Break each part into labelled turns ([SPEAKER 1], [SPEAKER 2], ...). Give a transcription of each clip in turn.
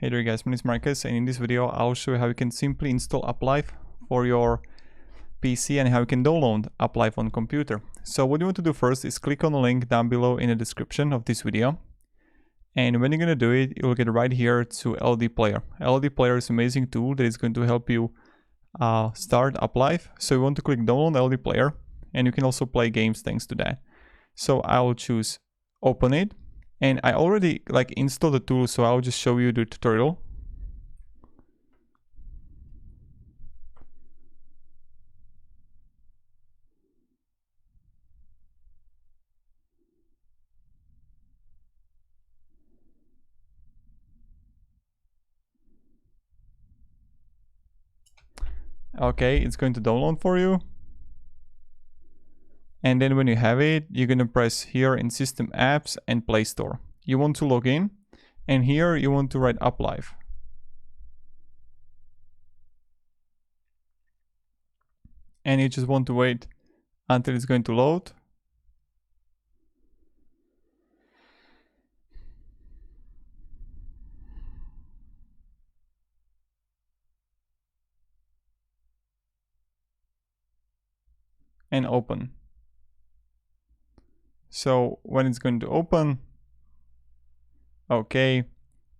[SPEAKER 1] Hey there guys, my name is Marcus, and in this video I'll show you how you can simply install Uplive for your PC and how you can download Uplive on computer. So what you want to do first is click on the link down below in the description of this video. And when you're going to do it, you'll get right here to Ldplayer. Ldplayer is an amazing tool that is going to help you start Uplive. So you want to click download Ldplayer, and you can also play games thanks to that. So I'll choose open it. And I already installed the tool, so I'll just show you the tutorial. Okay, it's going to download for you. And then when you have it, you're going to press here in System Apps and Play Store. You want to log in, and here you want to write Uplive. And you just want to wait until it's going to load. And open. So when it's going to open, okay,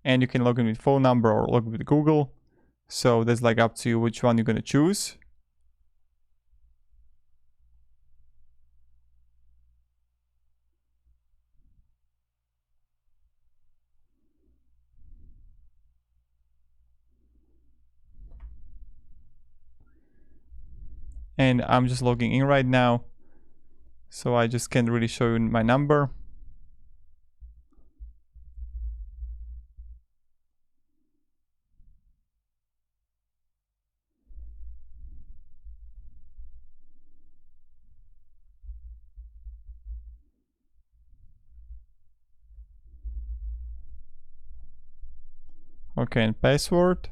[SPEAKER 1] and you can log in with phone number or log in with Google. So that's up to you which one you're going to choose. And I'm just logging in right now, so I just can't really show you my number. Okay, and password.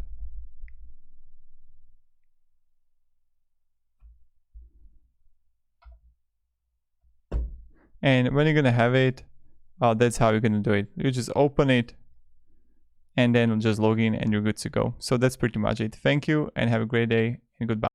[SPEAKER 1] And when you're gonna have it, that's how you're gonna do it. You just open it and then just log in and you're good to go. So that's pretty much it. Thank you and have a great day and goodbye.